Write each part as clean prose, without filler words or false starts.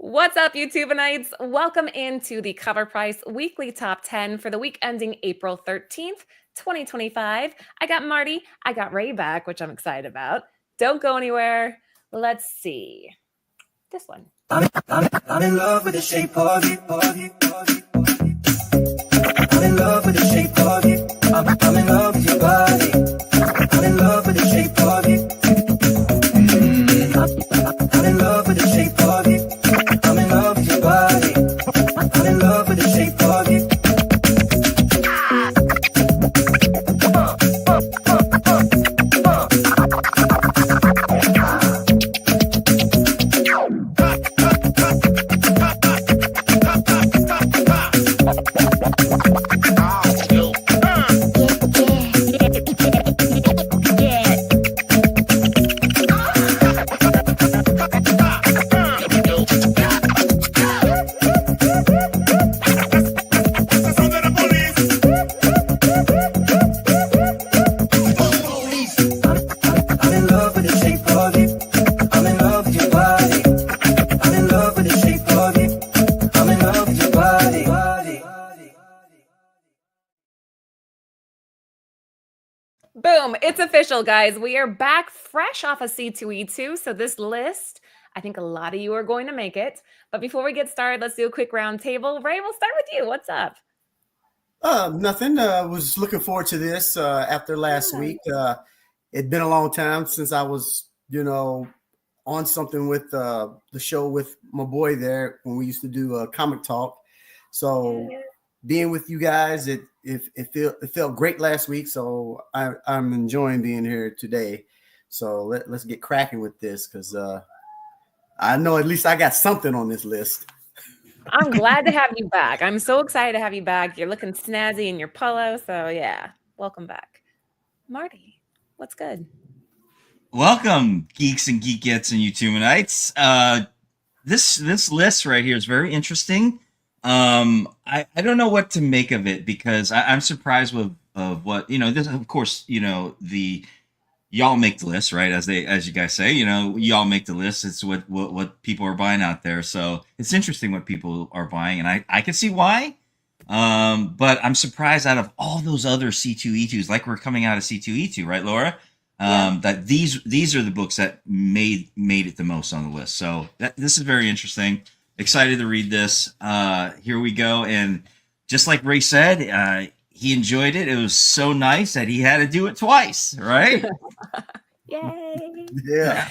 What's up, YouTubeites? Welcome into the Cover Price Weekly Top 10 for the week ending April 13th, 2025. I got Marty, I got Ray back, which I'm excited about. Don't go anywhere. Let's see. This one. I'm in love with the shape of you. I'm in love with the shape of you. I'm in love with your body. I'm in love with the shape of you. I'm in love with the shape of you. I'm in love with your body. I'm in love with the shape of you. Boom, it's official, guys. We are back fresh off of C2E2. So this list, I think a lot of you are going to make it. But before we get started, let's do a quick round table. Ray, we'll start with you. What's up? Nothing. Was looking forward to this after last week. It'd been a long time since I was, on something with the show with my boy there when we used to do comic talk. So being with you guys, it felt great last week. So I'm enjoying being here today. So let's get cracking with this because I know at least I got something on this list. I'm glad to have you back. I'm so excited to have you back. You're looking snazzy in your polo. So yeah, welcome back. Marty, what's good? Welcome, geeks and geekettes and YouTubeites. This list right here is very interesting. I don't know what to make of it because I'm surprised of what this. Of course, the y'all make the list, right? As you guys say, y'all make the list. It's what people are buying out there. So it's interesting what people are buying, and I can see why. But I'm surprised out of all those other C2E2s, like we're coming out of C2E2, right, Laura? That these are the books that made it the most on the list. So this is very interesting. Excited to read this. Here we go. And just like Ray said, he enjoyed it. It was so nice that he had to do it twice, right? Yay. Yeah.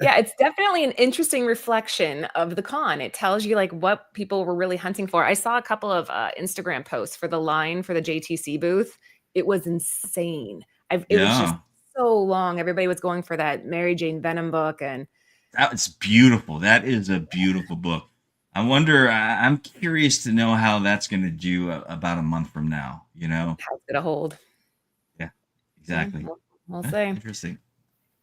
Yeah, it's definitely an interesting reflection of the con. It tells you like what people were really hunting for. I saw a couple of Instagram posts for the line for the JTC booth. It was insane. It was just so long. Everybody was going for that Mary Jane Venom book, and that's beautiful. That is a beautiful book. I wonder. I'm curious to know how that's going to do about a month from now. How it's going to hold. Yeah, exactly. We'll see. Interesting.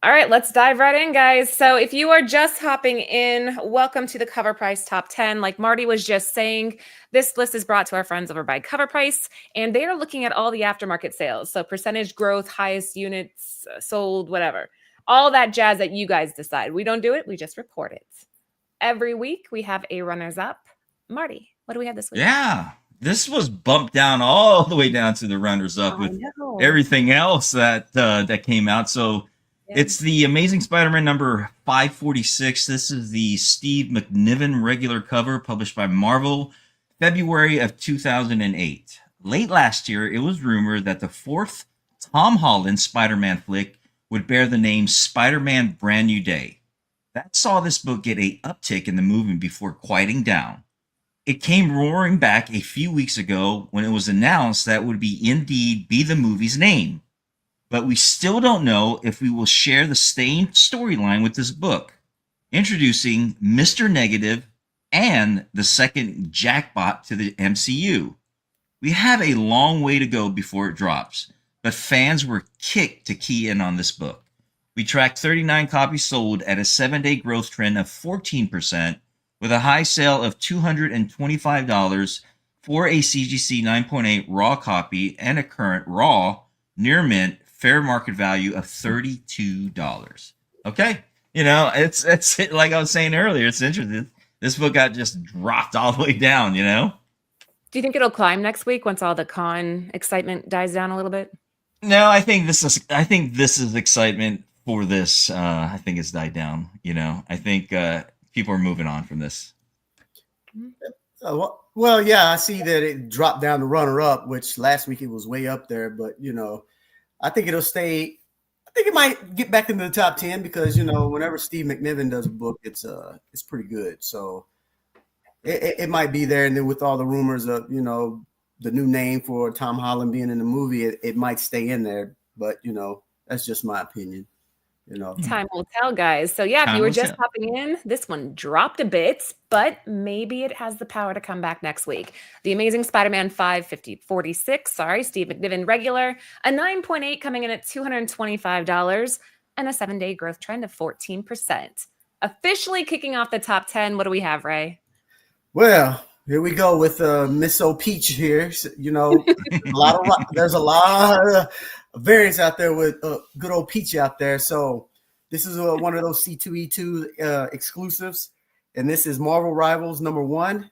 All right, let's dive right in, guys. So if you are just hopping in, welcome to the Cover Price Top 10. Like Marty was just saying, this list is brought to our friends over by Cover Price, and they are looking at all the aftermarket sales. So percentage growth, highest units sold, whatever. All that jazz that you guys decide. We don't do it. We just report it. Every week, we have a runners-up. Marty, what do we have this week? Yeah, this was bumped down all the way down to the runners-up with everything else that came out. So it's the Amazing Spider-Man number 546. This is the Steve McNiven regular cover published by Marvel, February of 2008. Late last year, it was rumored that the fourth Tom Holland Spider-Man flick would bear the name Spider-Man Brand New Day. That saw this book get an uptick in the movement before quieting down. It came roaring back a few weeks ago when it was announced that it would indeed be the movie's name. But we still don't know if we will share the same storyline with this book. Introducing Mr. Negative and the second jackpot to the MCU. We have a long way to go before it drops, but fans were kicked to key in on this book. We tracked 39 copies sold at a 7-day growth trend of 14%, with a high sale of $225 for a CGC 9.8 raw copy and a current raw near mint fair market value of $32. Okay, it's like I was saying earlier, it's interesting. this book got just dropped all the way down, you know? Do you think it'll climb next week once all the con excitement dies down a little bit? No, I think this is excitement for this. I think it's died down, you know. I think people are moving on from this. Well, yeah, I see that it dropped down to runner-up, which last week it was way up there, but you know, I think it'll stay. I think it might get back into the top 10 because you know, whenever Steve McNiven does a book, it's pretty good. So it might be there, and then with all the rumors of you know the new name for Tom Holland being in the movie, it might stay in there. But you know, that's just my opinion. You know, time will tell, guys. So yeah, if you were just hopping in, this one dropped a bit, but maybe it has the power to come back next week. The Amazing Spider-Man 546, Steve McNiven regular, a 9.8 coming in at $225, and a 7-day growth trend of 14%. Officially kicking off the top 10. What do we have, Ray? Well, here we go with Miss O'Peach here. You know, there's a lot of variants out there with good old Peach out there. So this is one of those C2E2 exclusives. And this is Marvel Rivals #1,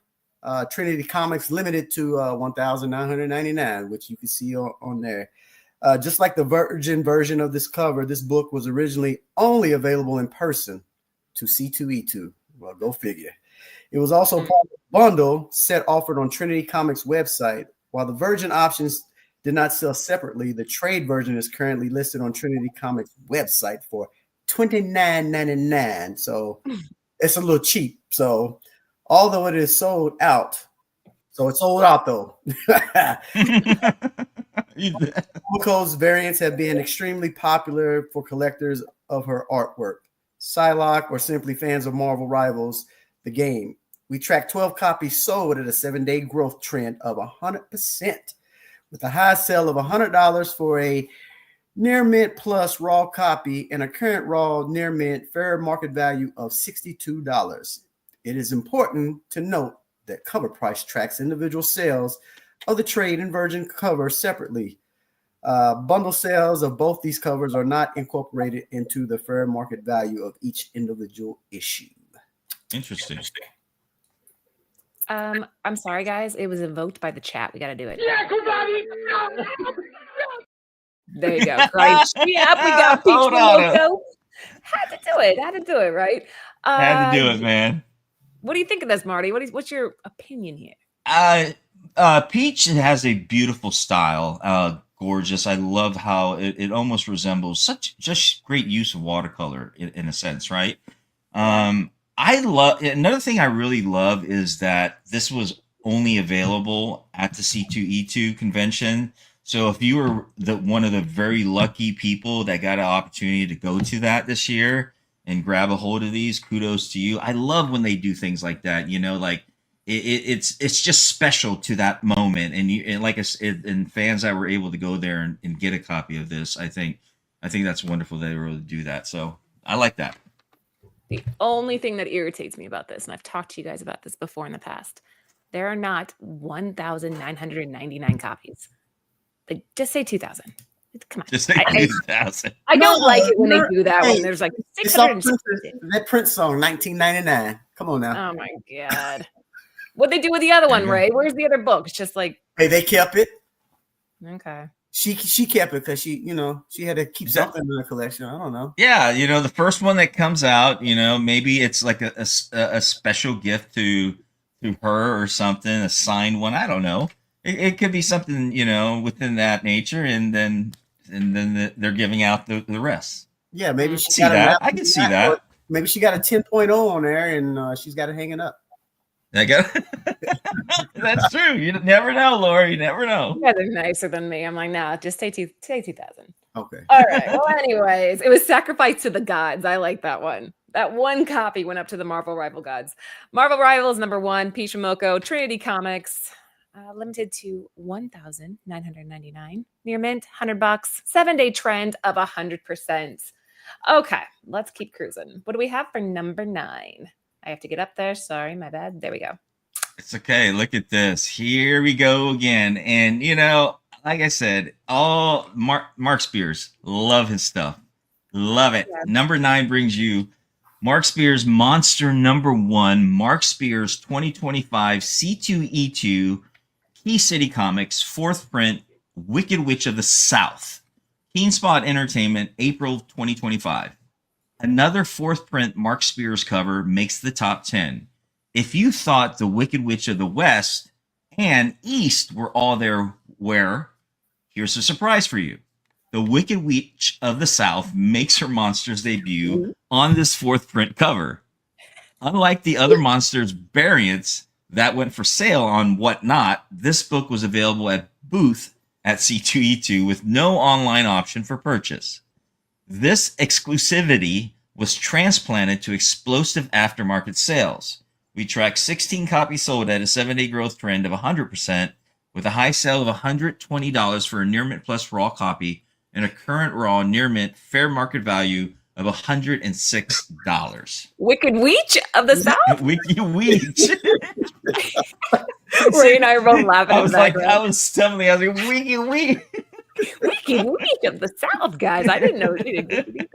Trinity Comics limited to 1,999, which you can see on there. Just like the Virgin version of this cover, this book was originally only available in person to C2E2. Well, go figure. It was also part of the bundle set offered on Trinity Comics website. While the Virgin options did not sell separately, the trade version is currently listed on Trinity Comics website for $29.99. So it's a little cheap. So although it is sold out, so it's sold out though. Coco's variants have been extremely popular for collectors of her artwork. Psylocke or simply fans of Marvel Rivals, the game. We tracked 12 copies sold at a 7-day growth trend of 100%, with a high sale of $100 for a near mint plus raw copy and a current raw near mint fair market value of $62. It is important to note that CovrPrice tracks individual sales of the trade and Virgin cover separately. Bundle sales of both these covers are not incorporated into the fair market value of each individual issue. Interesting. I'm sorry, guys. It was invoked by the chat. We got to do it. There you go. Right. Yeah, we got Peach Loco. Had to do it, right? Had to do it, man. What do you think of this, Marty? What's your opinion here? Peach has a beautiful style. Gorgeous. I love how it almost resembles just great use of watercolor in a sense, right? I love another thing I really love is that this was only available at the C2E2 convention. So if you were one of the very lucky people that got an opportunity to go to that this year and grab a hold of these, kudos to you. I love when they do things like that. You know, like it's just special to that moment. And fans that were able to go there and get a copy of this, I think that's wonderful that they were able to do that. So I like that. The only thing that irritates me about this, and I've talked to you guys about this before in the past, there are not 1,999 copies. Like, just say 2,000. Come on. Just say 2,000. I don't like it when they do that when there's like 600. That Prince song, 1999. Come on now. Oh my God. What'd they do with the other one, Ray? Where's the other book? It's just like. Hey, they kept it. Okay. She kept it because she had to keep something in the collection. I don't know. Yeah, the first one that comes out, maybe it's like a special gift to her or something, a signed one. I don't know. It could be something, within that nature, and then they're giving out the rest. Yeah, maybe she see that. I can see that. Maybe she got a 10.0 on there, and she's got it hanging up. That's true. You never know, Laura. You never know. Yeah, they're nicer than me. I'm like, nah, just say 2,000. Okay. All right. Well, anyways, it was sacrificed to the gods. I like that one. That one copy went up to the Marvel Rival gods. Marvel Rivals #1, Peach Momoko, Trinity Comics, limited to 1,999. Near mint, $100. 7-day trend of 100%. Okay, let's keep cruising. What do we have for number 9? I have to get up there. Sorry, my bad. There we go. It's okay. Look at this. Here we go again. And, like I said, all Mark Spears, love his stuff. Love it. Yeah. Number 9 brings you Mark Spears Monster number 1, Mark Spears 2025 C2E2, Key City Comics, 4th print, Wicked Witch of the South. Keen Spot Entertainment, April 2025. Another 4th print Mark Spears cover makes the top 10. If you thought the Wicked Witch of the West and East were all there, where? Here's a surprise for you. The Wicked Witch of the South makes her monsters debut on this 4th print cover. Unlike the other monsters variants that went for sale on Whatnot, this book was available at booth at C2E2 with no online option for purchase. This exclusivity was transplanted to explosive aftermarket sales. We tracked 16 copies sold at a 7-day growth trend of 100%, with a high sale of $120 for a near mint plus raw copy and a current raw near mint fair market value of $106. Wicked Witch of the South? Wicked Witch. Ray and I were both laughing. I was like, I was stumbling. I was like, Wicked Witch. Wicked Witch of the South, guys. I didn't know she existed either.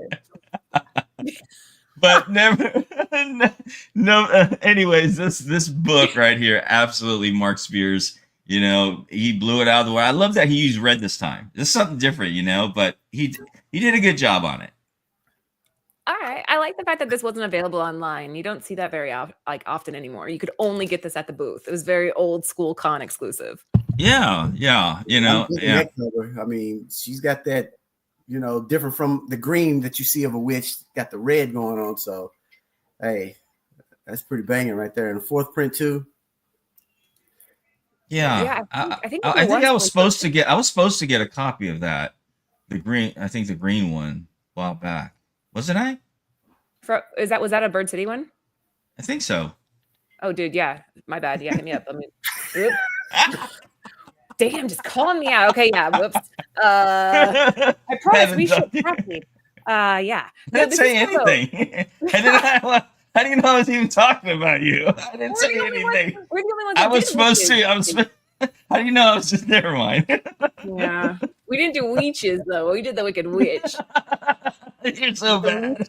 But never, no. Anyways, this book right here, absolutely Mark Spears. You know, he blew it out of the way. I love that he used red this time. It's something different, you know, but he did a good job on it. All right. I like the fact that this wasn't available online. You don't see that very often anymore. You could only get this at the booth. It was very old school con exclusive. Yeah, you know. Yeah. I mean, she's got that, you know, different from the green that you see of a witch, got the red going on. So, hey, that's pretty banging right there. And the 4th print too. Yeah, I think I was supposed to get a copy of that. The green, I think the green one a while back. Wasn't I? Was that a Bird City one? I think so. Oh, dude, yeah. My bad. Yeah, hit me up. Damn, just calling me out. Okay, yeah. Whoops. I promise we should properly. Yeah. I didn't say anything. How do you know I was even talking about you? I didn't say anything. We're the only ones. I was supposed to. How do you know I was just never mind? Yeah. We didn't do witches though. We did the Wicked Witch. You're so bad.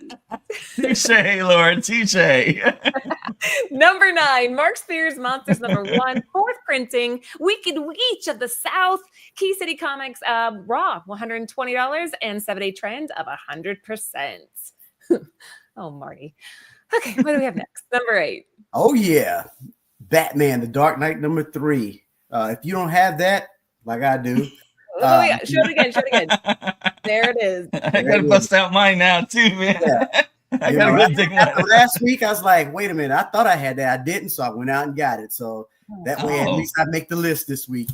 Touche, Lauren. Touche. Number 9, Mark Spears Monsters number 1, 4th printing, Wicked Witch of the South, Key City Comics, raw, $120, and 7-day trend of 100%. Oh, Marty. Okay, what do we have next? Number 8. Oh yeah, Batman: The Dark Knight number 3. If you don't have that, like I do. Show it again. There it is. I gotta bust out mine now too, man. Yeah. I gotta go dig mine. Last week I was like, wait a minute, I thought I had that. I didn't, so I went out and got it. So that way at least I make the list this week.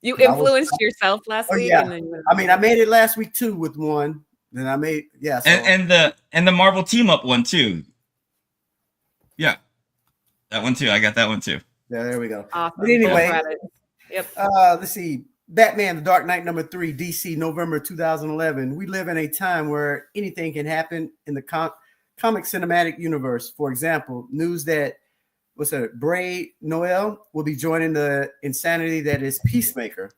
You influenced yourself last week. Yeah. I mean, I made it last week too with one. Then I made So. And the Marvel team up one too. Yeah, that one too. I got that one too. Yeah, there we go. Awesome. But anyway, yep. Let's see. Batman: The Dark Knight number 3, DC, November 2011. We live in a time where anything can happen in the comic cinematic universe. For example, news that Bray Noel will be joining the insanity that is Peacemaker,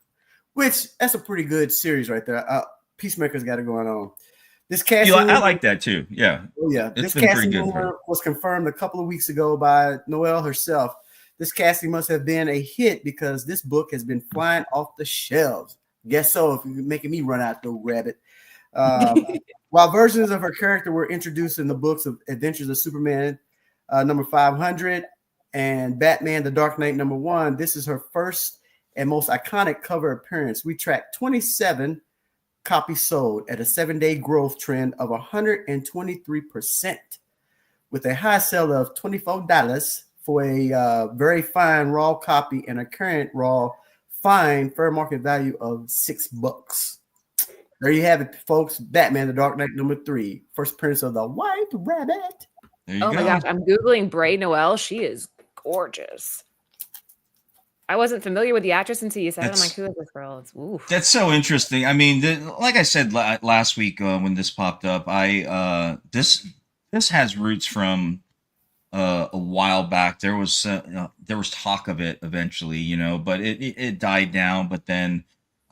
which that's a pretty good series right there. Peacemaker's got it going on. This casting, I like that too. Yeah. Oh yeah. This casting was confirmed a couple of weeks ago by Noel herself. This casting must have been a hit because this book has been flying off the shelves. Guess so, if you're making me run out the rabbit. While versions of her character were introduced in the books of Adventures of Superman number 500 and Batman: The Dark Knight number 1, this is her first and most iconic cover appearance. We tracked 27 copies sold at a 7-day growth trend of 123%, with a high sale of $24 for a very fine raw copy and a current raw fine fair market value of $6. There you have it, folks. Batman: The Dark Knight number 3, first appearance of the White Rabbit. Oh my gosh, I'm Googling Bray Noel. She is gorgeous. I wasn't familiar with the actress until you said it. I'm like, who is this girl? That's so interesting. I mean, like I said last week when this popped up, this has roots from a while back. There was talk of it eventually, you know, but it died down. But then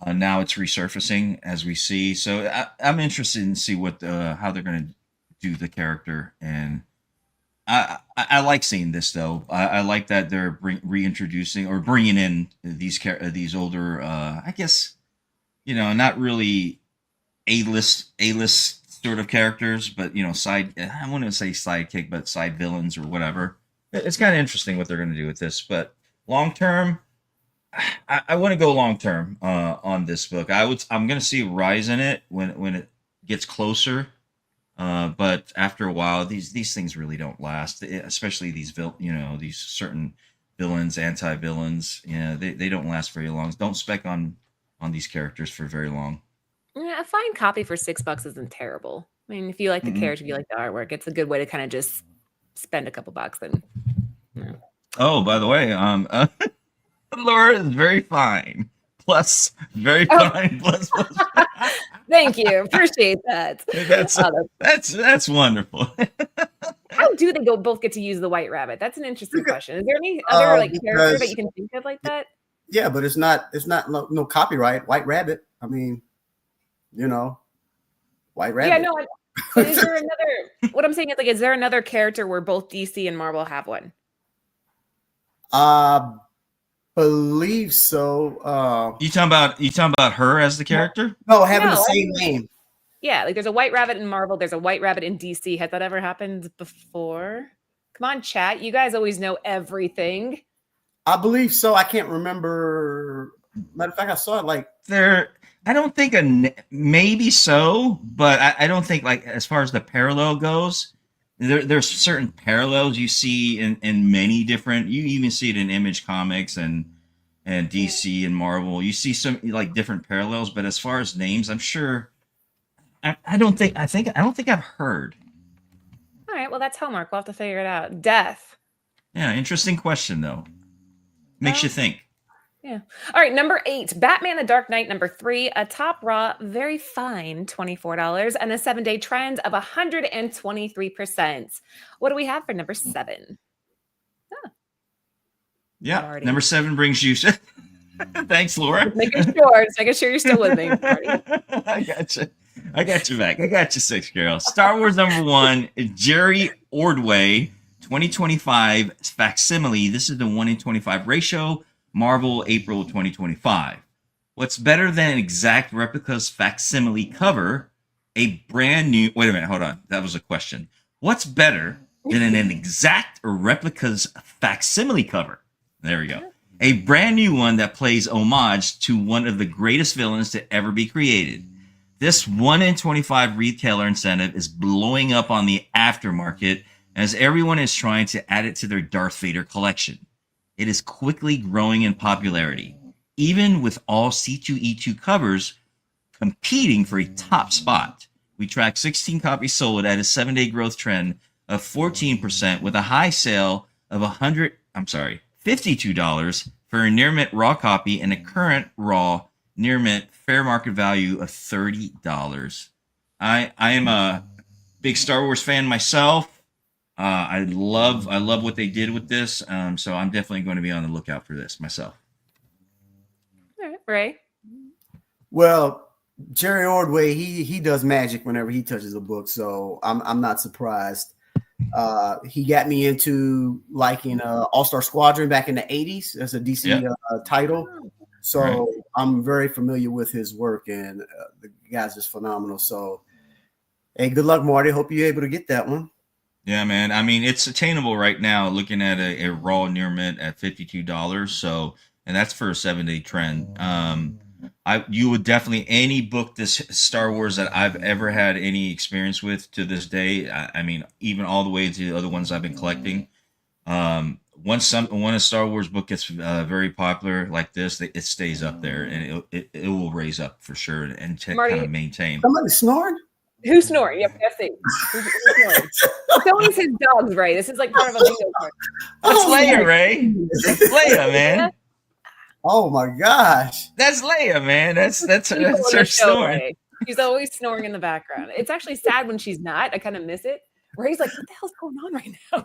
now it's resurfacing as we see. So I'm interested in see how they're going to do the character and I like seeing this though. I like that they're reintroducing or bringing in these older. I guess not really A-list sort of characters, but side. I wouldn't say sidekick, but side villains or whatever. It's kind of interesting what they're going to do with this, but long term, I want to go long term on this book. I'm going to see a rise in it when it gets closer. But after a while, these things really don't last, especially these these certain villains, anti-villains. They don't last very long. Don't spec on these characters for very long. Yeah, a fine copy for $6 isn't terrible. I mean, if you like the character, if you like the artwork, it's a good way to kind of just spend a couple bucks. And oh, by the way, Laura is very fine. Plus, very fine. Plus. Thank you. Appreciate that. That's wonderful. How do they both get to use the White Rabbit? That's an interesting question. Is there any other character that you can think of like that? Yeah, but it's not no copyright. White Rabbit. I mean, White Rabbit. Yeah, no. But is there another? What I'm saying is, is there another character where both DC and Marvel have one? Believe so. You talking about her as the character? No, having the same name. Yeah, there's a White Rabbit in Marvel. There's a White Rabbit in DC. Has that ever happened before? Come on, chat. You guys always know everything. I believe so. I can't remember. Matter of fact, I saw it there. I don't think maybe so, but I don't think as far as the parallel goes. There's certain parallels you see in many different. You even see it in Image Comics and DC and Marvel. You see some different parallels, but as far as names, I'm sure. I don't think I've heard. All right, well that's homework. We'll have to figure it out. Death. Yeah, interesting question though. Makes you think. Yeah. All right. Number 8, Batman the Dark Knight. Number 3, a top raw, very fine $24 and a 7-day trend of 123%. What do we have for number 7? Yeah. Marty. Number 7 brings you. Thanks, Laura. Just making sure you're still with me, Marty. I got you. I got you back. I got you, 6 girl. Star Wars number 1, Jerry Ordway, 2025 facsimile. This is the 1:25 ratio. Marvel, April 2025. What's better than an exact replica's facsimile cover? A brand new. Wait a minute, hold on. That was a question. What's better than an exact or replica's facsimile cover? There we go. A brand new one that plays homage to one of the greatest villains to ever be created. This 1:25 retailer incentive is blowing up on the aftermarket as everyone is trying to add it to their Darth Vader collection. It is quickly growing in popularity, even with all C2E2 covers competing for a top spot. We track 16 copies sold at a 7-day growth trend of 14% with a high sale of $52 for a near mint raw copy and a current raw near mint fair market value of $30. I am a big Star Wars fan myself. I love what they did with this. So I'm definitely going to be on the lookout for this myself. All right, Ray. Well, Jerry Ordway, he does magic whenever he touches a book, so I'm not surprised. He got me into liking All-Star Squadron back in the 80s as a DC title. So right. I'm very familiar with his work, and the guy's just phenomenal. So, hey, good luck, Marty. Hope you're able to get that one. Yeah, man. I mean, it's attainable right now. Looking at a raw near mint at $52. So, and that's for a 7-day trend. You would definitely any book this Star Wars that I've ever had any experience with to this day. I mean, even all the way to the other ones I've been collecting. Once a Star Wars book gets very popular like this, it stays up there and it will raise up for sure and kind of maintain. Somebody snoring. Who's snoring? Yep, that's it. Who's snoring? It's always his dogs, Ray. This is like part of a bingo card. That's Leia, Ray. That's Leia, man. Oh my gosh. That's Leia, man. That's her snoring. Ray. She's always snoring in the background. It's actually sad when she's not. I kind of miss it. Ray's like, what the hell's going on right now?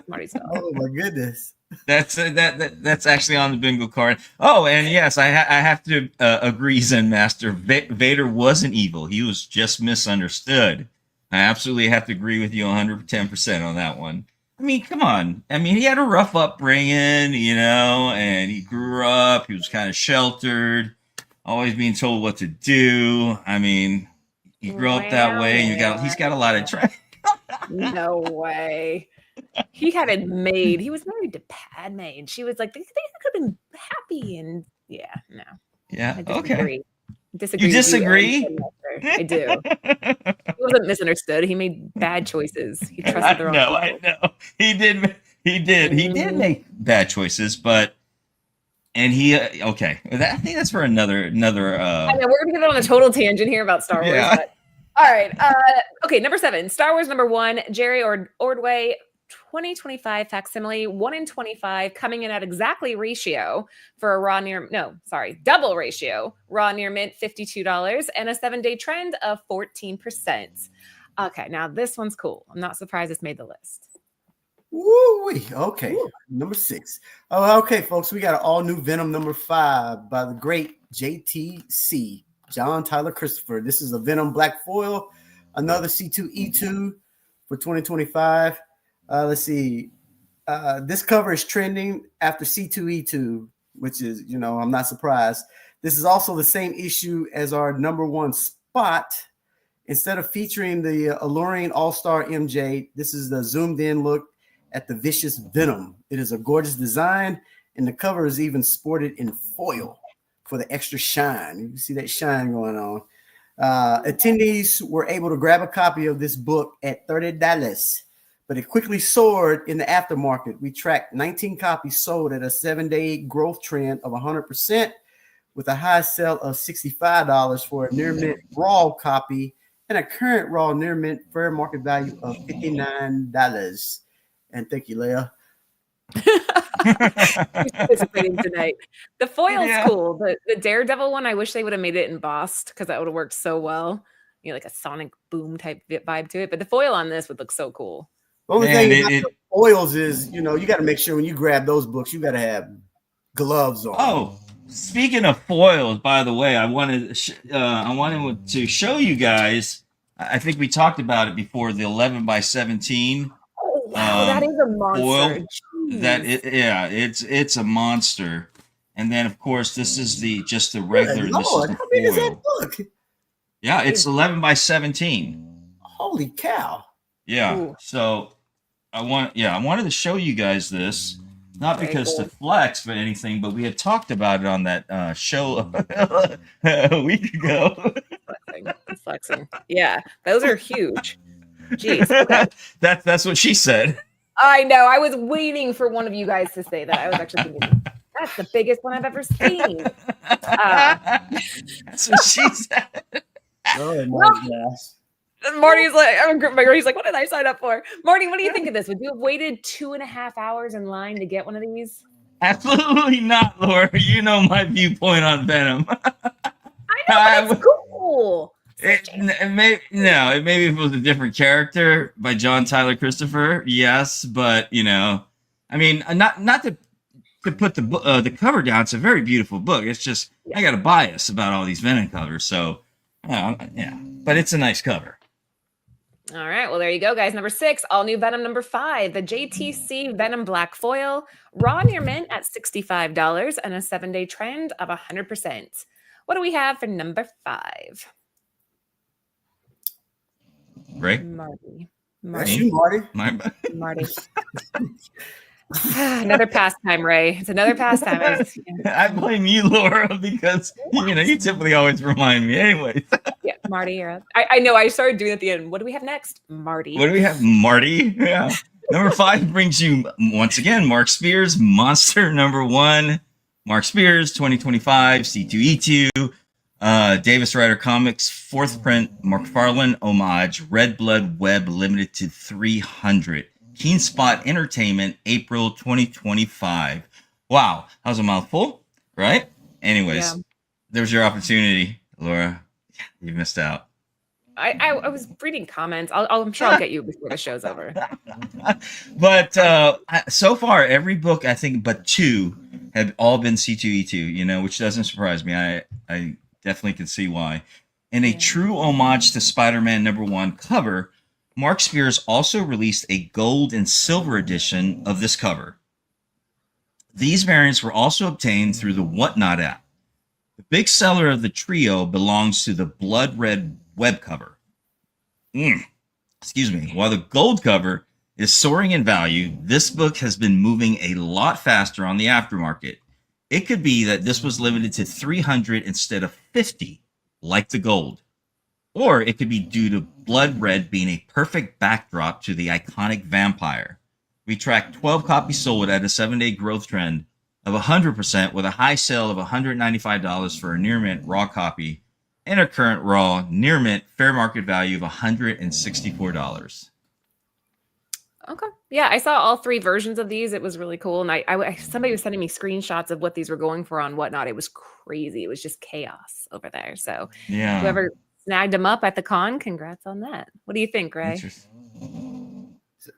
Marty's dog. Oh my goodness. That's actually on the bingo card. Oh, and yes, I have to agree, Zen Master. Vader wasn't evil. He was just misunderstood. I absolutely have to agree with you 110% on that one. I mean, come on. I mean, he had a rough upbringing, and he grew up. He was kind of sheltered, always being told what to do. I mean, he grew up that way, and he's got a lot of No way. He had it made. He was married to Padme, and she was like, they could have been happy. And yeah, no. Yeah. I disagree. Okay. You disagree? I do. He wasn't misunderstood. He made bad choices. He trusted the wrong people. I know. He did. He did make bad choices, but okay. I think that's for another. I know we're gonna get on a total tangent here about Star Wars. Yeah. But, all right. Okay. Number 7, Star Wars #1, Jerry Ordway. 2025 facsimile 1-in-25 coming in at exactly ratio for a double ratio raw near mint $52 and a 7-day trend of 14%. Okay, now this one's cool. I'm not surprised it's made the list. Woo-wee. Okay, number 6. Oh, okay, folks, we got an all new Venom #5 by the great JTC, John Tyler Christopher. This is a Venom black foil, another C2E2 for 2025. Let's see. This cover is trending after C2E2, which is, I'm not surprised. This is also the same issue as our #1 spot. Instead of featuring the alluring all-star MJ, this is the zoomed-in look at the vicious Venom. It is a gorgeous design, and the cover is even sported in foil for the extra shine. You can see that shine going on. Attendees were able to grab a copy of this book at $30. But it quickly soared in the aftermarket. We tracked 19 copies sold at a 7-day growth trend of 100%, with a high sell of $65 for a near mint raw copy and a current raw near mint fair market value of $59. And thank you, Leah. Participating tonight. The foil's cool. The Daredevil one, I wish they would have made it embossed because that would have worked so well. Like a sonic boom type vibe to it. But the foil on this would look so cool. The only thing about the foils is, you got to make sure when you grab those books, you got to have gloves on. Oh, speaking of foils, by the way, I wanted to show you guys. I think we talked about it before. The 11x17. Oh wow, that is a monster. Foil. It's a monster. And then of course this is just the regular. Lord, this is the how big is that foil. book? Yeah, it's 11x17. Holy cow! Yeah, Ooh. so I wanted to show you guys this, not because to flex but anything, but we had talked about it on that show a week ago. Flexing. Yeah, those are huge. Jeez. Okay. That's what she said. I know. I was waiting for one of you guys to say that. I was actually thinking that's the biggest one I've ever seen. That's what she said. Oh my gosh. Marty's like, what did I sign up for? Marty, what do you think of this? Would you have waited 2.5 hours in line to get one of these? Absolutely not, Laura. You know my viewpoint on Venom. I know, but it's cool. Maybe if it was a different character by John Tyler Christopher, yes, but I mean, not to put the cover down. It's a very beautiful book. It's just I got a bias about all these Venom covers, so but it's a nice cover. All right, well, there you go, guys. Number 6, all new Venom #5, the JTC Venom Black Foil, raw near mint at $65 and a 7-day trend of 100%. What do we have for number 5? Ray? Marty. That's you, Marty. Marty. Another pastime, Ray. It's another pastime. I blame you, Laura, because you typically always remind me. Anyways. Yeah, Marty, you're up. I know. I started doing it at the end. What do we have next, Marty? What do we have, Marty? Yeah. Number 5 brings you once again Mark Spears, Monster #1. Mark Spears, 2025, C2E2. Davis Rider Comics, 4th print, McFarlane homage, Red Blood Web, limited to 300. Keen Spot Entertainment, April 2025. Wow, that was a mouthful, right? Anyways, there's your opportunity, Laura. You missed out. I was reading comments. I'm sure I'll get you before the show's over. But so far, every book I think but 2 have all been C2E2. Which doesn't surprise me. I definitely can see why. And a true homage to Spider-Man #1 cover Mark Spears also released a gold and silver edition of this cover. These variants were also obtained through the Whatnot app. The big seller of the trio belongs to the blood red web cover. Excuse me. While the gold cover is soaring in value, this book has been moving a lot faster on the aftermarket. It could be that this was limited to 300 instead of 50, like the gold. Or it could be due to blood red being a perfect backdrop to the iconic vampire. We tracked 12 copies sold at a 7-day growth trend of 100% with a high sale of $195 for a near mint raw copy and a current raw near mint fair market value of $164. Okay. Yeah, I saw all 3 versions of these. It was really cool. And I somebody was sending me screenshots of what these were going for on Whatnot. It was crazy. It was just chaos over there. So yeah, whoever snagged them up at the con, congrats on that. What do you think, Ray?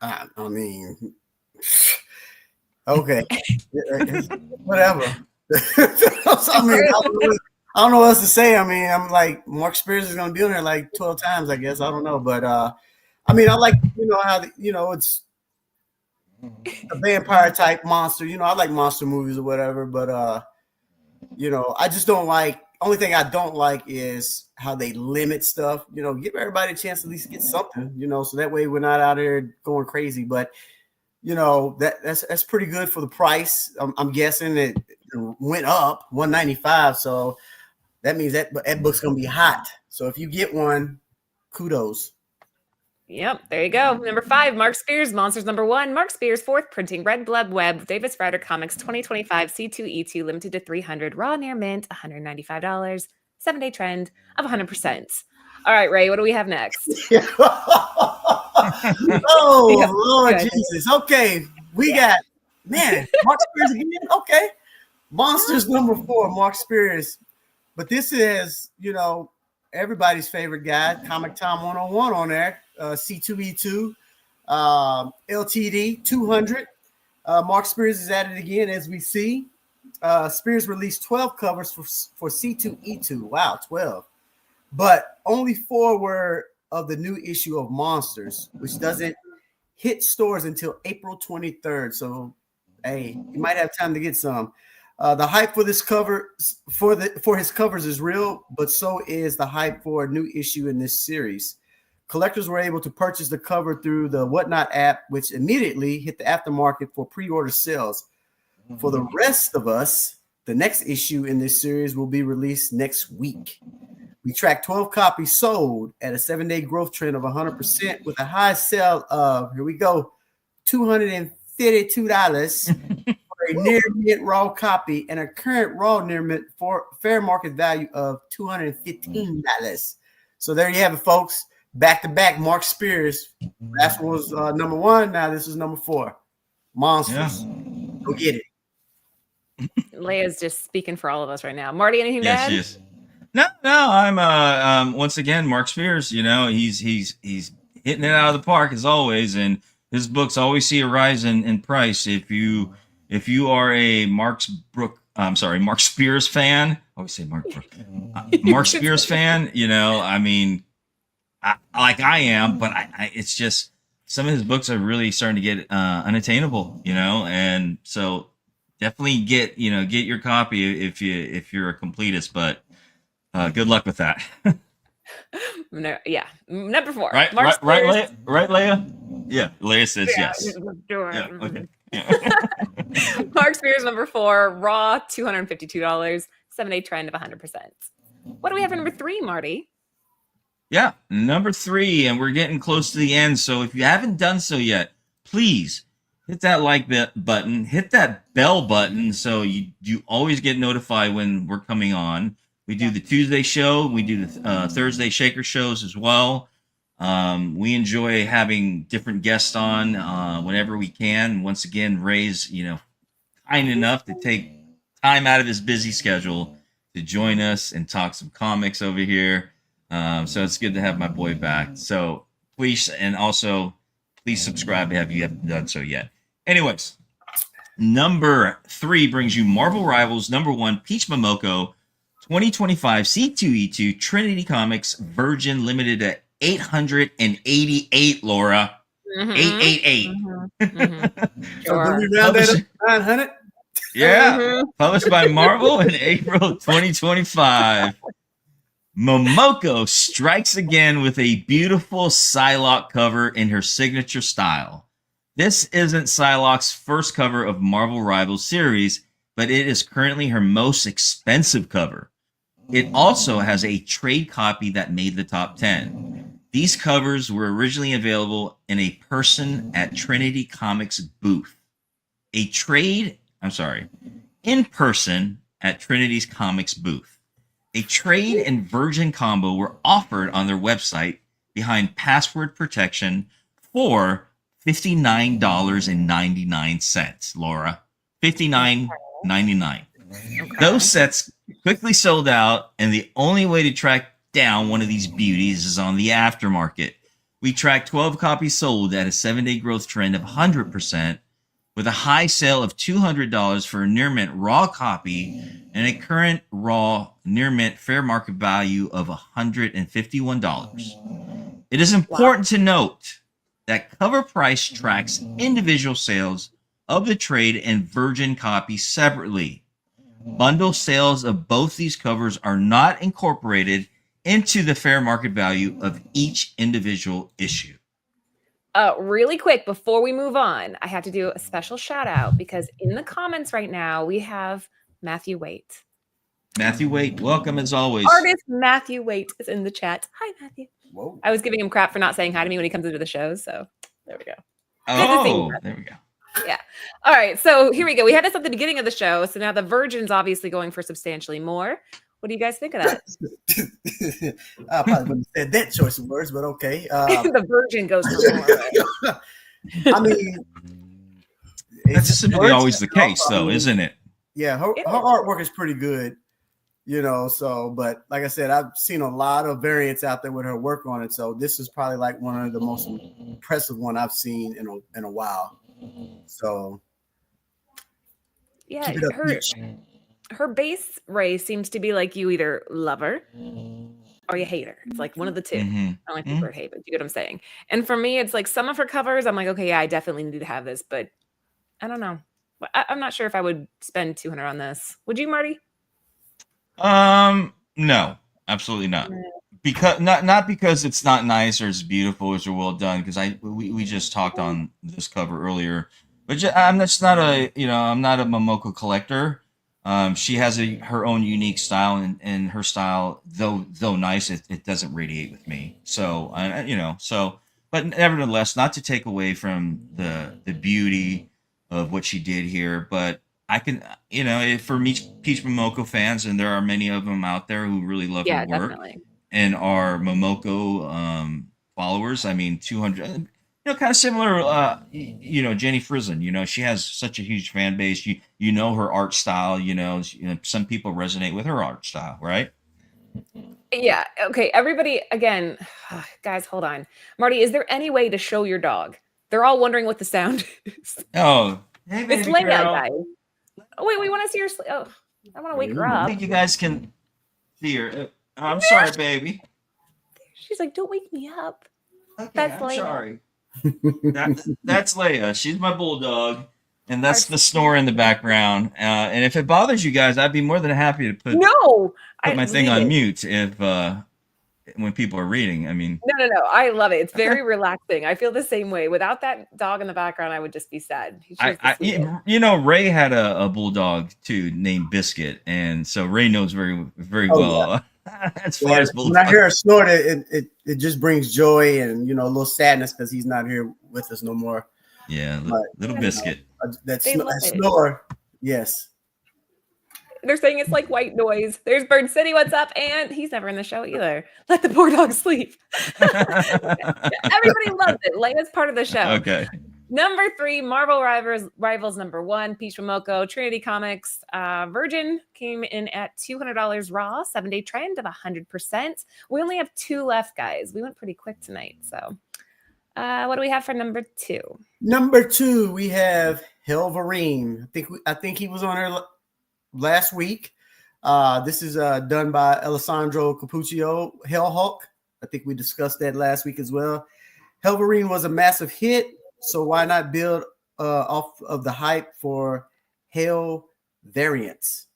I mean, okay, whatever. I mean, I don't know what else to say. I mean, I'm like, Mark Spears is going to be on there like 12 times, I guess. I don't know. But, I mean, I like, how, it's a vampire type monster. I like monster movies or whatever. But, I just don't like, only thing I don't like is how they limit stuff. Give everybody a chance to at least get something, so that way we're not out here going crazy. But, that's pretty good for the price. I'm guessing it went up $195. So that means that book's going to be hot. So if you get one, kudos. Yep, there you go. Number 5, Mark Spears, Monsters number 1. Mark Spears, 4th printing, Red Blood Web, Davis Rider Comics 2025, C2E2, limited to 300, raw near mint, $195, 7-day trend of 100%. All right, Ray, what do we have next? Oh, Lord Jesus. Okay, we got, Mark Spears again. Okay. Monsters number 4, Mark Spears. But this is, everybody's favorite guy, Comic Time 101 on there, C2E2, LTD 200. Mark Spears is at it again, as we see. Spears released 12 covers for C2E2. Wow, 12. But only 4 were of the new issue of Monsters, which doesn't hit stores until April 23rd. So, hey, you might have time to get some. The hype for this cover for his covers is real, but so is the hype for a new issue in this series. Collectors were able to purchase the cover through the Whatnot app, which immediately hit the aftermarket for pre-order sales. For the rest of us, the next issue in this series will be released next week. We tracked 12 copies sold at a 7-day growth trend of 100% with a high sale of, here we go, $252 for a near mint raw copy and a current raw near mint for fair market value of $215. So there you have it, folks. Back to back, Mark Spears. That was number 1. Now this is number 4. Monsters. Yeah. Go get it. Leia's just speaking for all of us right now. Marty, anything to add? Yes. No. I'm once again Mark Spears. He's hitting it out of the park as always, and his books always see a rise in price. If you are a Mark Spears fan, I always say Mark Spears fan. I mean, I am, but it's just some of his books are really starting to get unattainable. And so definitely get your copy if you're a completist, but. Good luck with that. No, yeah, number 4. Right, Leia? Yeah, Leia says yes. Yeah, okay. Yeah. Mark Spears number 4, raw $252, 7-day trend of 100%. What do we have in number 3, Marty? Yeah, number 3, and we're getting close to the end. So if you haven't done so yet, please hit that like button, hit that bell button, so you always get notified when we're coming on. We do the Tuesday show. We do the Thursday Shaker shows as well. We enjoy having different guests on whenever we can. Once again, Ray's kind enough to take time out of his busy schedule to join us and talk some comics over here. So it's good to have my boy back. So please, and also please subscribe if you haven't done so yet. Anyways, number 3 brings you Marvel Rivals number 1, Peach Momoko. 2025 C2E2 Trinity Comics Virgin limited at $888, Laura. 888. So when Sure. we round that up to 900. Yeah. Published by Marvel in April 2025. Momoko strikes again with a beautiful Psylocke cover in her signature style. This isn't Psylocke's first cover of Marvel Rivals series, but it is currently her most expensive cover. It also has a trade copy that made the top 10. These covers were originally available in a person at Trinity Comics booth. In person at Trinity's Comics booth. A trade and Virgin combo were offered on their website behind password protection for $59.99, Laura. $59.99. Those sets quickly sold out, and the only way to track down one of these beauties is on the aftermarket. We tracked 12 copies sold at a 7-day growth trend of 100%, with a high sale of $200 for a near mint raw copy and a current raw near mint fair market value of $151. It is important to note that CovrPrice tracks individual sales of the trade and Virgin copy separately. Bundle sales of both these covers are not incorporated into the fair market value of each individual issue. Really quick, before we move on, I have to do a special shout out because in the comments right now, we have Matthew Waite. Matthew Waite, welcome as always. Artist Matthew Waite is in the chat. Hi, Matthew. Whoa. I was giving him crap for not saying hi to me when he comes into the show, so there we go. Oh, there we go. Yeah. All right, so here we go. We had this at the beginning of the show, so now the Virgin's obviously going for substantially more. What do you guys think of that? I probably wouldn't have said that choice of words, but okay. The Virgin goes for more. Right? I mean, that's simply always the case, though, isn't it? Yeah, her artwork is pretty good, so, but like I said, I've seen a lot of variants out there with her work on it, so this is probably like one of the most impressive one I've seen in a while. So, yeah, her base, Ray, seems to be like you either love her or you hate her. It's like one of the two. I don't like the word hate, but you get what I'm saying. And for me, it's like some of her covers, I'm like, okay, yeah, I definitely need to have this, but I don't know. I'm not sure if I would spend $200 on this. Would you, Marty? No, absolutely not. Because not because it's not nice or it's beautiful or it's well done. Because we just talked on this cover earlier, but I'm just not I'm not a Momoko collector. She has her own unique style, and her style, though nice, it doesn't radiate with me. So but nevertheless, not to take away from the beauty of what she did here, but I can, for Peach Momoko fans, and there are many of them out there who really love her work, definitely. And are Momoko followers. I mean, 200. Kind of similar, Jenny Frizzin, she has such a huge fan base. Her art style, some people resonate with her art style, right? Yeah. Okay. Everybody, again, guys, hold on. Marty, is there any way to show your dog? They're all wondering what the sound is. Oh, hey, baby it's Leia, girl. guys. Oh, wait, we want to see her. I want to wake her up. I think you guys can see her. I'm sorry, baby. She's like, don't wake me up. Okay, That's I'm Leia. Sorry. That's Leia. She's my bulldog, and that's the snore in the background. And if it bothers you guys, I'd be more than happy to put my thing on mute if when people are reading. I mean, no. I love it. It's very relaxing. I feel the same way. Without that dog in the background, I would just be sad. Ray had a bulldog too named Biscuit, and so Ray knows very, very well. Yeah. As far as when I hear her snort, it just brings joy and a little sadness because he's not here with us no more. Yeah, little Biscuit. That snore, yes. They're saying it's like white noise. There's Bird City. What's up? And he's never in the show either. Let the poor dog sleep. Everybody loves it. Leia's part of the show. Okay. Number 3, Marvel Rivals number 1, Peach Momoko, Trinity Comics. Virgin came in at $200 raw, 7-day trend of 100%. We only have 2 left, guys. We went pretty quick tonight. So what do we have for number 2? Number 2, we have COVR'ing. I think he was on her last week. This is done by Alessandro Capuccio, Hell Hulk. I think we discussed that last week as well. COVR'ing was a massive hit, so why not build off of the hype for Hell variants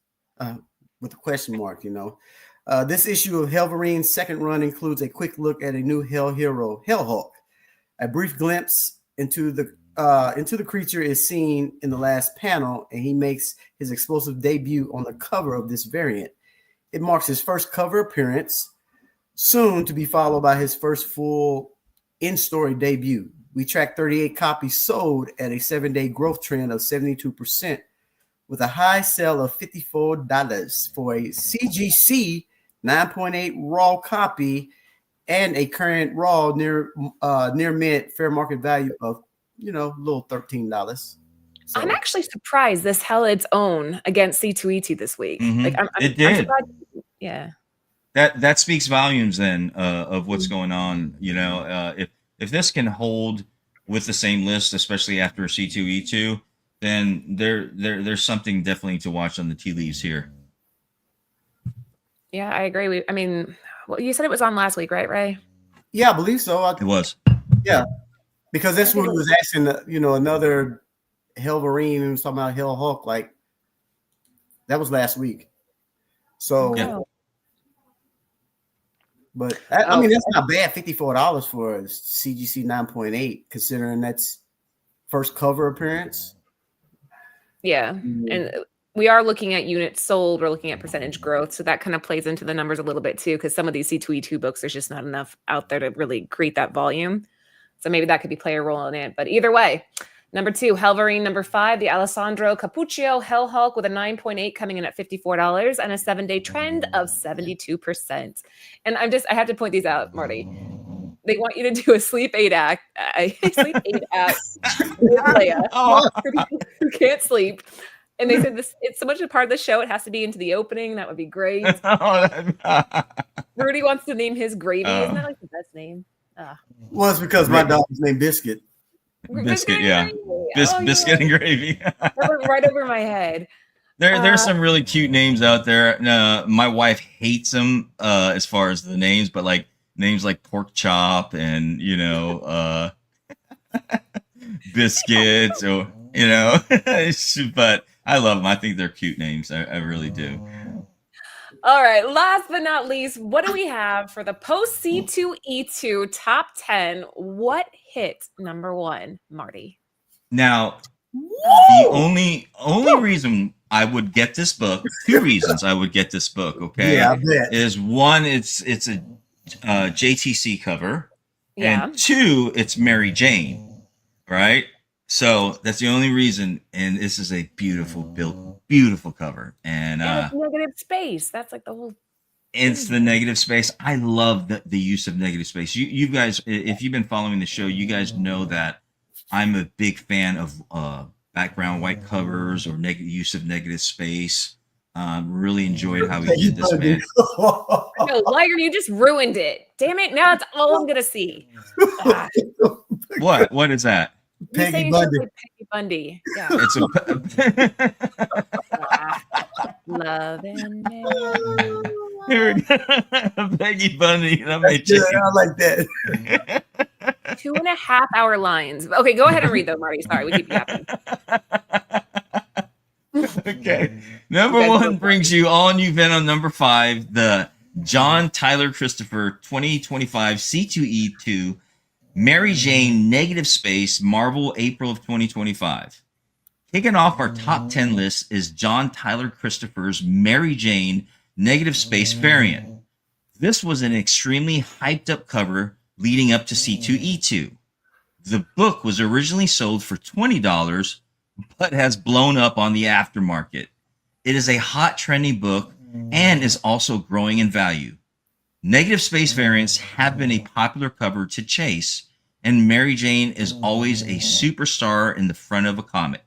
with a question mark, This issue of COVR'ing's second run includes a quick look at a new Hell hero, Hell Hulk. A brief glimpse into the creature is seen in the last panel, and he makes his explosive debut on the cover of this variant. It marks his first cover appearance, soon to be followed by his first full in-story debut. We tracked 38 copies sold at a 7-day growth trend of 72%, with a high sale of $54 for a CGC 9.8 raw copy and a current raw near mid fair market value of little $13. So, I'm actually surprised this held its own against C2E2 this week. Mm-hmm. It did. Yeah. That speaks volumes then of what's going on. If this can hold with the same list, especially after a C2E2, then there's something definitely to watch on the tea leaves here. Yeah, I agree. Well, you said it was on last week, right, Ray? Yeah, I believe so. It was. Yeah, because that's what was asking. Another COVR'ing and talking about Hell Hulk. Like that was last week. So, yeah. But I mean, that's not bad. $54 for a CGC 9.8, considering that's first cover appearance. Yeah, and we are looking at units sold. We're looking at percentage growth, so that kind of plays into the numbers a little bit too, because some of these C2E2 books, there's just not enough out there to really create that volume. So maybe that could play a role in it. But either way, number 2, COVR'ing number 5, the Alessandro Cappuccio Hell Hulk with a 9.8 coming in at $54 and a 7-day trend of 72%. And I have to point these out, Marty. They want you to do a sleep aid act with Leia for people who can't sleep. And they said it's so much a part of the show, it has to be into the opening. That would be great. Rudy wants to name his Gravy. Isn't that like the best name? Well, it's because my dog is named Biscuit. Biscuit, yeah. Biscuit and Gravy. That went right over my head. There's some really cute names out there. My wife hates them as far as the names, but like names like Pork Chop and Biscuit, or but I love them. I think they're cute names. I really do. All right. Last but not least, what do we have for the post C2E2 top 10? What hit number 1, Marty? Now, the only reason I would get this book, 2 reasons I would get this book, okay? Yeah, I bet. Is 1, it's a JTC cover, yeah. And 2, it's Mary Jane, right? So that's the only reason, and this is a beautiful cover, and it's negative space. That's like the whole. It's the negative space. I love the use of negative space. You guys, if you've been following the show, you guys know that I'm a big fan of background white covers or use of negative space. Really enjoyed how he did this, man. No, liar, you just ruined it. Damn it! Now it's all I'm gonna see. What is that? Peggy Bundy. Peggy Bundy. Yeah. It's Love and Peggy Bundy. I like that. 2.5 hour lines. Okay, go ahead and read though, Marty. Sorry, we keep yapping. Okay. Number 1 brings you all new Venom. Number 5, the John Tyler Christopher 2025 C2E2 Mary Jane negative space Marvel April of 2025. Kicking off our top 10 list is John Tyler Christopher's Mary Jane negative space variant. This was an extremely hyped up cover leading up to C2E2. The book was originally sold for $20, but has blown up on the aftermarket. It is a hot trending book and is also growing in value. Negative space variants have been a popular cover to chase, and Mary Jane is always a superstar in the front of a comic.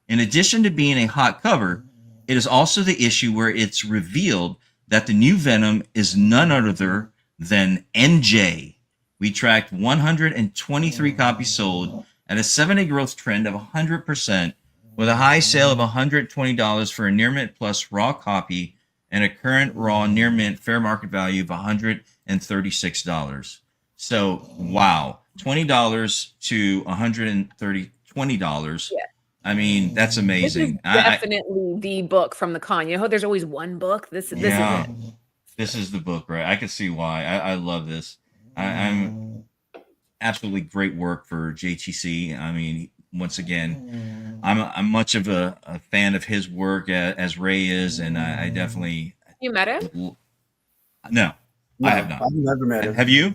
In addition to being a hot cover, it is also the issue where it's revealed that the new Venom is none other than NJ. We tracked 123 copies sold at a 7-day growth trend of 100%, with a high sale of $120 for a near mint plus raw copy and a current raw near mint fair market value of $136. So wow, $20 to $120. Yeah. I mean, that's amazing. This is definitely the book from the con. You know, there's always one book. This is it. This is the book, right? I can see why. I love this. I'm absolutely great work for JTC. I mean, once again, I'm much of a fan of his work as Ray is, and I definitely. You met him? No, I have not. I've never met him. Have you?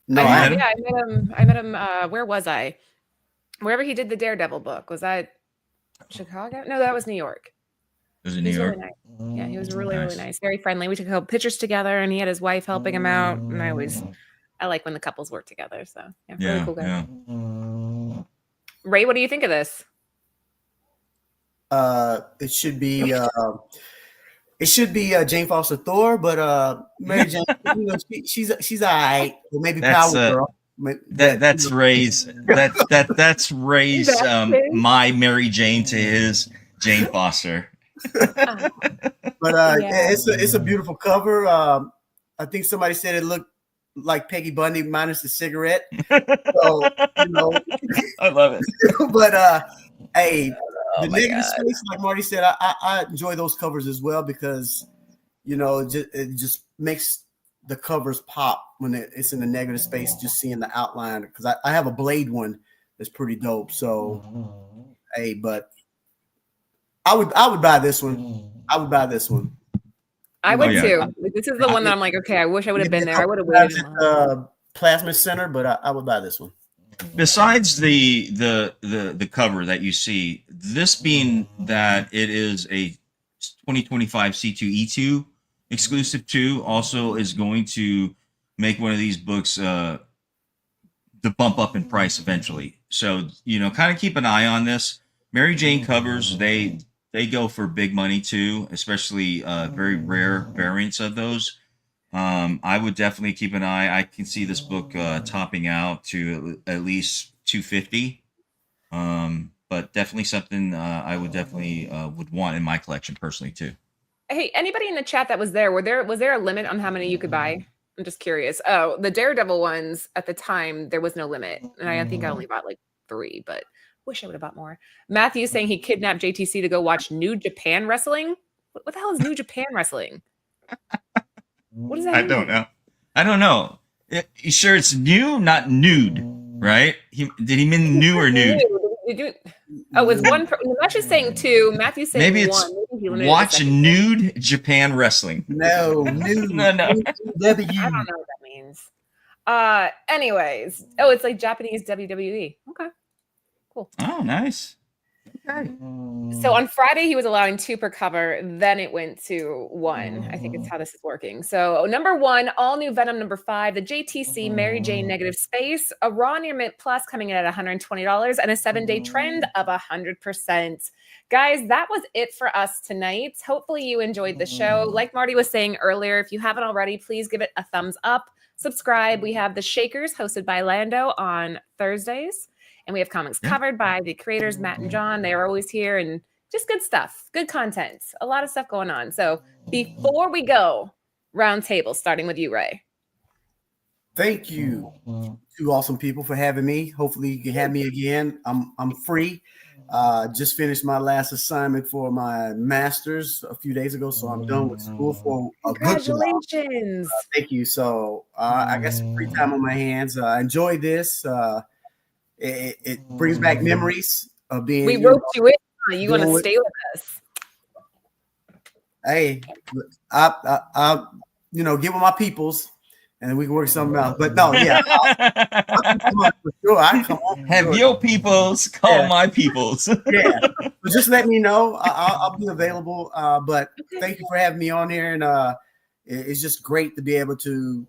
No, I met him. Where was I? Wherever he did the Daredevil book. Was that Chicago? No, that was New York. Was it New York? Really nice. Yeah, he was really nice. Very friendly. We took a couple pictures together, and he had his wife helping him out. And I like when the couples work together. So yeah, really cool guy. Yeah. Ray, what do you think of this? It should be Jane Foster Thor, but Mary Jane, you know, she's all right. Well, maybe That's, Power Girl. That's Ray's. That's Ray's. My Mary Jane to his Jane Foster. But it's a beautiful cover. I think somebody said it looked like Peggy Bundy minus the cigarette. So, you know, I love it. But hey, the negative space, like Marty said, I enjoy those covers as well because, you know, it just makes the covers pop when it's in the negative space, just seeing the outline. Because I have a Blade one that's pretty dope. So, hey, but I would buy this one. I would buy this one. I would too. This is the one that I'm like, okay, I wish I would have been there. I would have waited. Plasma Center, but I would buy this one. Besides the cover that you see, this being that it is a 2025 C2E2 exclusive too, also is going to make one of these books the bump up in price eventually. So, you know, kind of keep an eye on this. Mary Jane covers, they go for big money too, especially very rare variants of those. I would definitely keep an eye. I can see this book topping out to at least $250. But definitely something I would definitely would want in my collection personally too. Hey, anybody in the chat that was there, was there a limit on how many you could buy? I'm just curious. Oh, the Daredevil ones at the time, there was no limit. And I think I only bought like 3, but wish I would have bought more. Matthew saying he kidnapped JTC to go watch New Japan Wrestling. What the hell is New Japan Wrestling? What does that mean? I don't know. You sure it's new, not nude, right? Did he mean new or nude? Oh, it's one. Matthew's saying 2. Matthew's saying maybe it's 1. Maybe watch Nude Japan Wrestling. No, nude. I don't know what that means. Anyways, it's like Japanese WWE. Okay, cool. Oh, nice. Okay. So on Friday, he was allowing 2 per cover. Then it went to 1. I think it's how this is working. So number 1, all new Venom number 5, the JTC Mary Jane Negative Space, a raw near mint plus coming in at $120 and a 7-day trend of 100%. Guys, that was it for us tonight. Hopefully you enjoyed the show. Like Marty was saying earlier, if you haven't already, please give it a thumbs up. Subscribe. We have the Shakers hosted by Lando on Thursdays. And we have comics covered by the creators, Matt and John. They are always here and just good stuff, good content, a lot of stuff going on. So before we go, round table, starting with you, Ray. Thank you, 2 awesome people, for having me. Hopefully you can have me again. I'm free. Just finished my last assignment for my master's a few days ago, so I'm done with school for a good while. Congratulations. Thank you. So I got some free time on my hands. I enjoy this. It brings back memories of being. We roped you in. You want to stay with us? Hey, I get with my peoples, and we can work something out. But no, yeah, I'll come on for sure. I come on. Have your peoples call my peoples. Yeah, but just let me know. I'll be available. But thank you for having me on here, and it's just great to be able to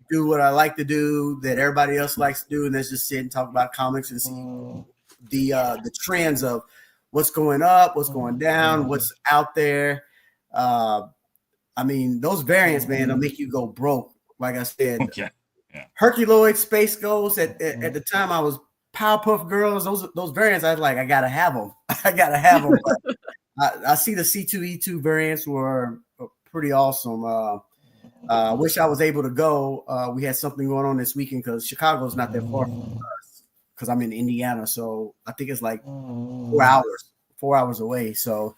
do what I like to do, that everybody else likes to do, and that's just sit and talk about comics and see the trends of what's going up, what's going down, what's out there. I mean, those variants, man, they'll make you go broke. Like I said, Herculoid, Space Ghost. At the time, I was Powerpuff Girls. Those variants, I was like, I gotta have them. I gotta have them. But I see the C2E2 variants were pretty awesome. I wish I was able to go. We had something going on this weekend because Chicago's not that far from us because I'm in Indiana. So I think it's like 4 hours away. So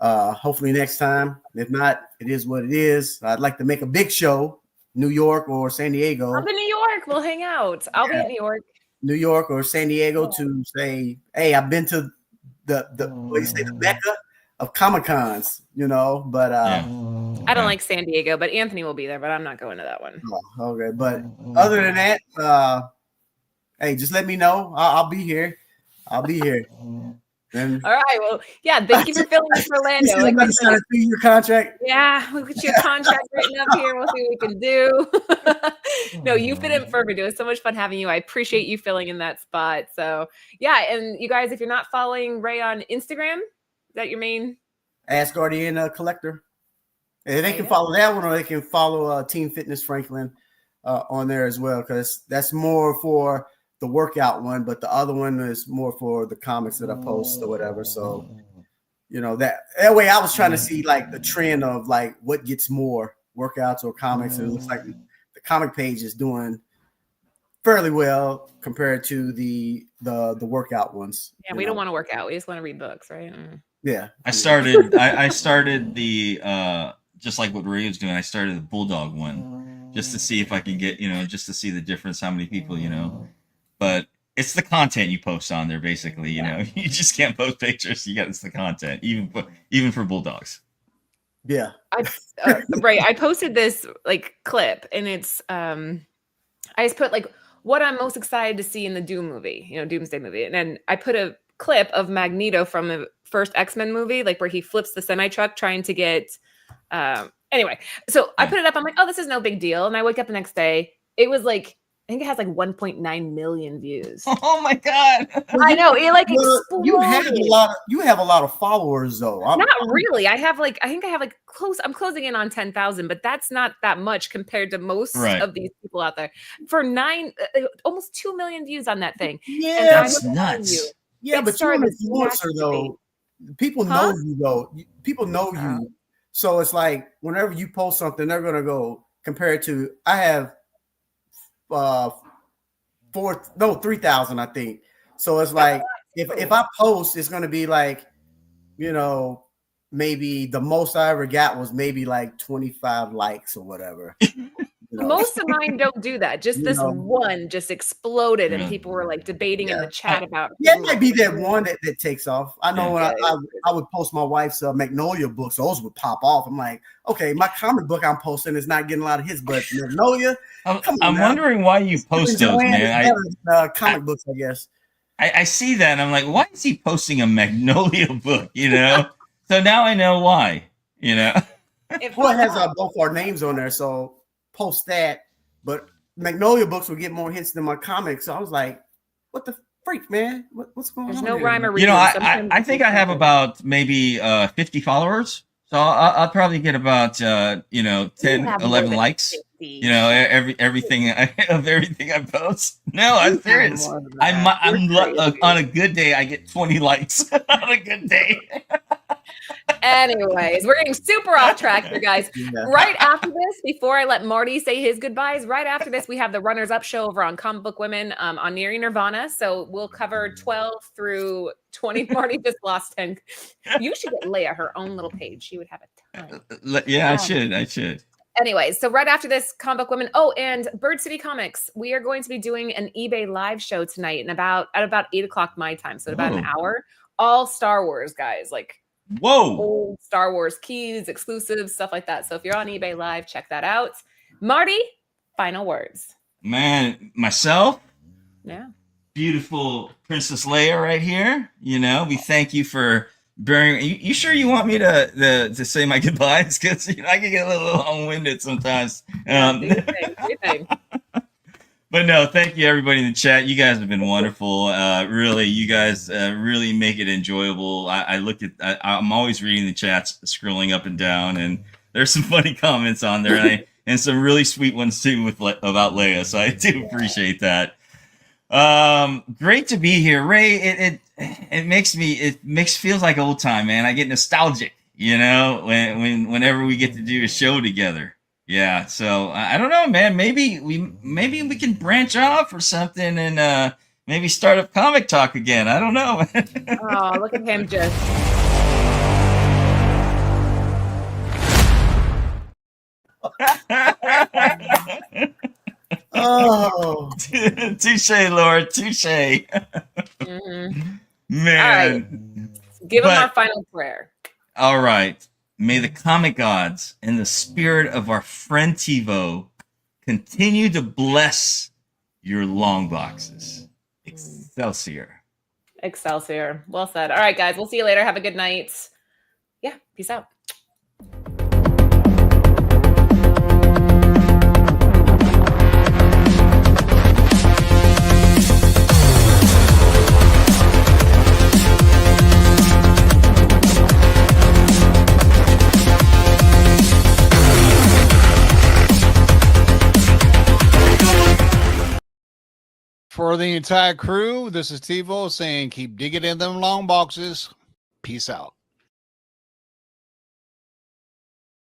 hopefully next time. If not, it is what it is. I'd like to make a big show, New York or San Diego. I'm in New York. We'll hang out. I'll be in New York. New York or San Diego to say, hey, I've been to the Mecca of Comic Cons, but I don't like San Diego, but Anthony will be there, but I'm not going to that one. Oh, okay. But other than that, hey, just let me know. I'll be here. I'll be here. And all right. Well, yeah. Thank you for filling in for Orlando. Like sign a 3-year contract. Yeah, we'll get your contract written up here. We'll see what we can do. No, you fit in perfect. It was so much fun having you. I appreciate you filling in that spot. So yeah, and you guys, if you're not following Ray on Instagram, is that your main? Ask Guardian Collector. And they can follow that one, or they can follow Team Fitness Franklin on there as well, because that's more for the workout one, but the other one is more for the comics that I post or whatever. So, that way I was trying to see like the trend of like what gets more, workouts or comics. And it looks like the comic page is doing fairly well compared to the workout ones. Yeah, we don't want to work out. We just want to read books, right? Yeah. I started the just like what Ray was doing. I started the Bulldog one just to see if I can get, just to see the difference, how many people, but it's the content you post on there, basically. You just can't post pictures. It's the content, even for Bulldogs. Yeah. Right. I posted this like clip, and it's I just put like what I'm most excited to see in the Doom movie, Doomsday movie, and then I put a clip of Magneto from the first X-Men movie, like where he flips the semi truck trying to get. Anyway, so I put it up. I'm like, oh, this is no big deal, and I wake up the next day. It was like. I think it has like 1.9 million views. Oh my god! I know it like you have a lot of followers though. Not really. I think I have close. I'm closing in on 10,000, but that's not that much compared to most of these people out there. For almost 2 million views on that thing. Yeah, that's nuts. Yeah, but you're an influencer though. People know you though. People know you, so it's like whenever you post something, they're gonna go compare it to. I have. 3,000, I think. So it's like if I post, it's gonna be like, maybe the most I ever got was maybe like 25 likes or whatever. Most of mine don't do that. Just this one just exploded, and people were like debating in the chat about. Yeah, it might be that one that takes off. I know when I would post my wife's Magnolia books, those would pop off. I'm like, okay, my comic book I'm posting is not getting a lot of hits, but Magnolia. I'm wondering why you post those, man. Comic books, I guess. I see that, and I'm like, why is he posting a Magnolia book? So now I know why. Well, it has both our names on there, so. Post that, but Magnolia books will get more hits than my comics. So I was like, what the freak, man? What's going on? There's no here? rhyme or reason. I think I have about maybe 50 followers. So I'll probably get about 10, 11 likes. 50. Everything I post. No, I'm serious. I'm on a good day, I get 20 likes on a good day. Anyways, we're getting super off track here, guys. Yeah. Right after this, before I let Marty say his goodbyes, right after this, we have the Runners Up show over on Comic Book Women on Nearing Nerdvana. So we'll cover 12 through 20. Marty just lost 10. You should get Leia her own little page. She would have a ton. Yeah, I should. Anyways, so right after this, Comic Book Women. Oh, and Bird City Comics. We are going to be doing an eBay live show tonight at about 8:00 my time. So about an hour. All Star Wars, guys. Like. Whoa! Old Star Wars keys, exclusives, stuff like that. So if you're on eBay Live, check that out. Marty, final words. Man, myself. Yeah. Beautiful Princess Leia right here. We thank you for bearing. You sure you want me to say my goodbyes? Because I can get a little long-winded sometimes. Do your thing. But no, thank you everybody in the chat. You guys have been wonderful. Really, you guys really make it enjoyable. I'm always reading the chats, scrolling up and down, and there's some funny comments on there, and some really sweet ones too about Leia. So I do appreciate that. Great to be here, Ray. It feels like old time, man. I get nostalgic. You know, whenever we get to do a show together. Yeah. So I don't know, man. Maybe we can branch off or something and maybe start up Comic Talk again. I don't know. Oh, look at him just. Oh, touche, Lord, touche. Mhm. Man. Give him our final prayer. All right. May the comic gods and the spirit of our friend TiVo continue to bless your long boxes. Excelsior. Excelsior. Well said. All right, guys. We'll see you later. Have a good night. Yeah. Peace out. For the entire crew, this is TiVo saying keep digging in them long boxes. Peace out.